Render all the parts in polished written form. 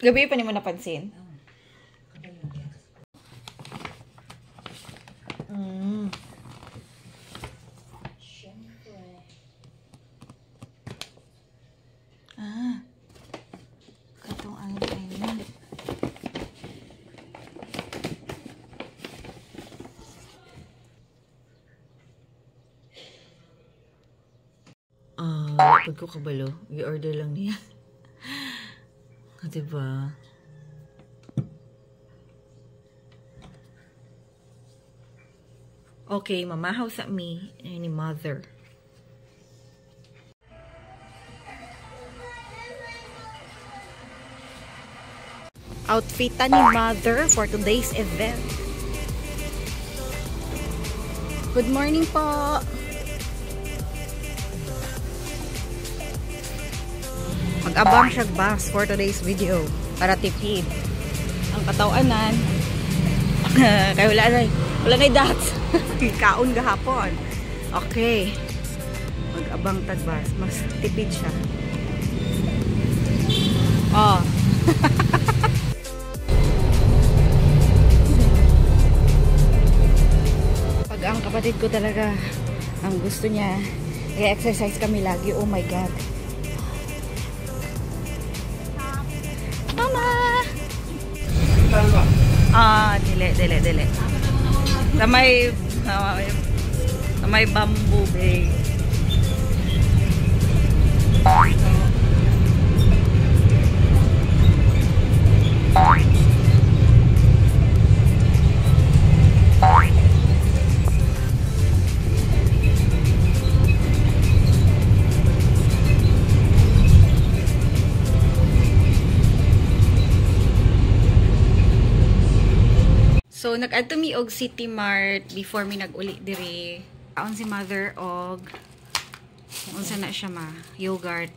Gabi pa ni mo napansin? Katong ang kainan. Pag ko kabalo, i-order lang niya. Diba? Okay, mamahaw sa me ni mother. Outfitan ni mother for today's event. Good morning po. Mag-abang siya bus for today's video para tipid ang katawanan. Kaya wala na dots. Kaon gahapon. Okay, mag-abang tagbas, mas tipid siya. Pag ang kapatid ko talaga ang gusto niya i-exercise kami lagi, oh my god. Dili. Sa may bamboo bay. So, nag-adto mi og City Mart before mi nag-uli diri. Kaon si mother og unsa na siya yogurt.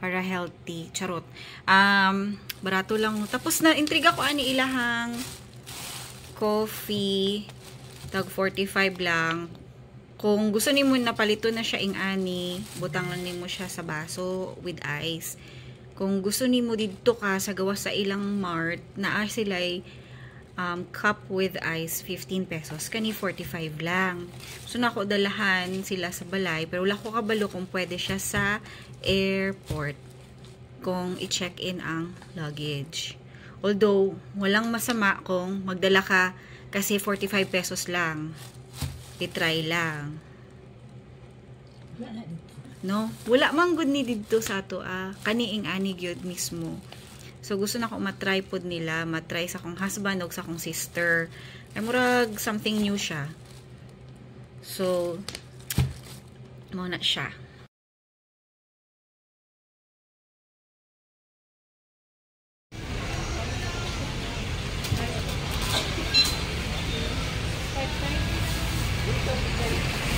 Para healthy. Charot. Barato lang. Tapos na intriga ko ani ilahang coffee. Tag 45 lang. Kung gusto nimo na palito na siya ing ani, butang lang nimo siya sa baso with ice. Kung gusto nimo didto ka sa gawas sa ilang mart, naa sila'y cup with ice 15 pesos, kani 45 lang. So nako dalahan sila sa balay, pero wala ko kabalo kung pwede siya sa airport kung i-check in ang luggage. Although walang masama kung magdala ka kasi 45 pesos lang, i-try lang. No, wala man good ni didto sa ato kaniing ani gyud mismo. So, gusto na ko matry pod nila. Matry sa akong husband o sa akong sister. Ay, murag something new siya. So, muna siya.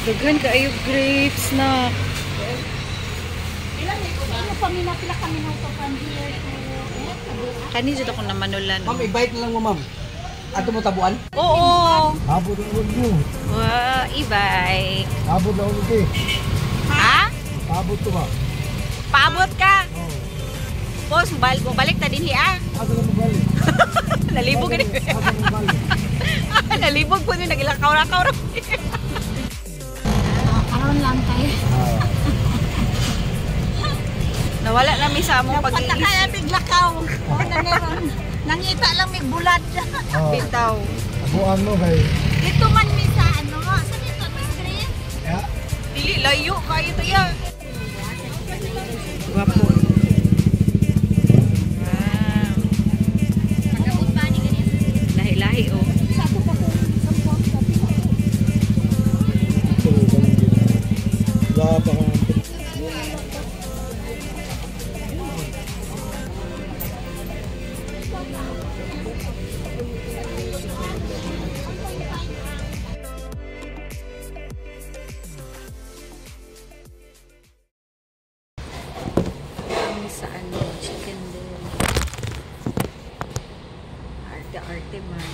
Daghan kaayo grapes na. Kani dito ko na manulan. Ma'am, i-bite na lang mo, ma'am. Ato mo tabuan? Oo. Abot na ulit mo. Wow, i-bite. Abot na ulit eh. Ha? Abot to ba? Paabot ka? Oo. Boss, balik ta din hiya. Asa na mo balik? Nalibog ni. Asa na mo balik? Nalibog po din, nagilakaw-rakaw. Karon lang tayo. Nawala na mi sa among pag-iisip. Napata kaya biglakaw. Nangita lang may bulad. Bitaw. Abuan mo kay. Dito man mi sa ano, sa dito mi street. Ya. Dili layo kayo to ya. Guwapo. Nagabot pa ni ganyan. Lahi-lahi oh. Sa ako pa ko sampot sa pila. Wala pa kang sa chicken din. Arte-arte man.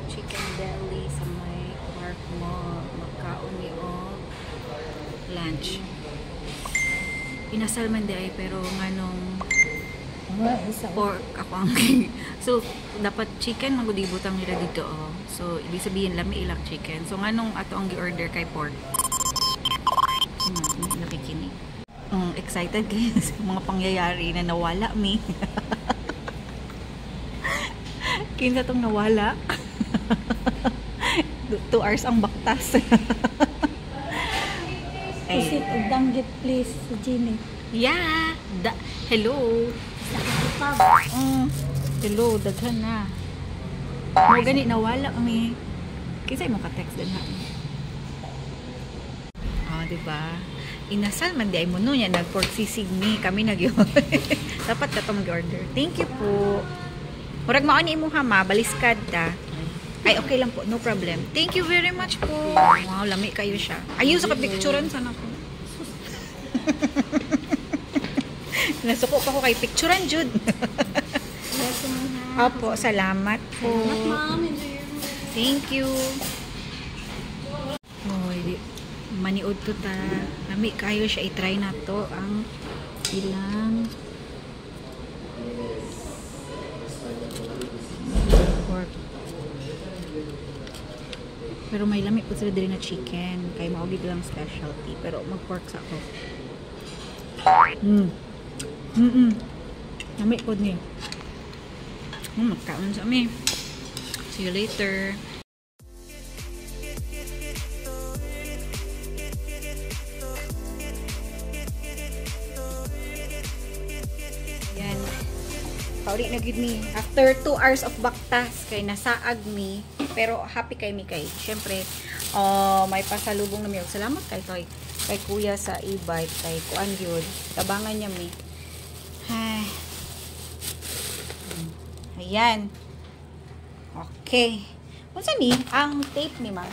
Chicken deli sa may park mo. Magkaon ni lunch. Inasal man di ay pero nganong Pork ako ang so dapat chicken magudibutang nila dito oh. So ibig sabihin lami ilang chicken. So nganong ato ang gi-order kay pork. Nakikinig. Excited kayo sa mga pangyayari na nawala mi. Kinsa tong nawala. 2 hours ang baktas. Isit og danggit please si Jenny. Yeah. Hello. Hello, daghan na. Mo gani nawala kami. Kinsa mo ka-text din ha. Diba? Inasal man di ay mo no niya nag-pork sisig ni kami nagyo. Dapat ka to mag-order. Thank you po. Murag mao ni imo ha ma, baliskad ta. Ay okay lang po, no problem. Thank you very much po. Wow, lami kayo siya. Ayun sa picturean sana ko. Nasuko pa ko kay picturean jud. Opo, salamat po. Thank you. Maniud to ta. Lami kayo siya i-try na to ang ilang pork. Pero may lami po sila diri na chicken. Kaya maugid lang specialty. Pero mag-pork sa ako. Lami po niya. Magkaon sa amin. See you later. Kauli na gid mi after 2 hours of baktas kay nasaag mi pero happy kay mi kay syempre may pasalubong na mi. Salamat kay kuya sa e-bike kay kuan gyud tabangan niya mi. Ay. Ayan. Okay. Unsa ni ang tape ni ma?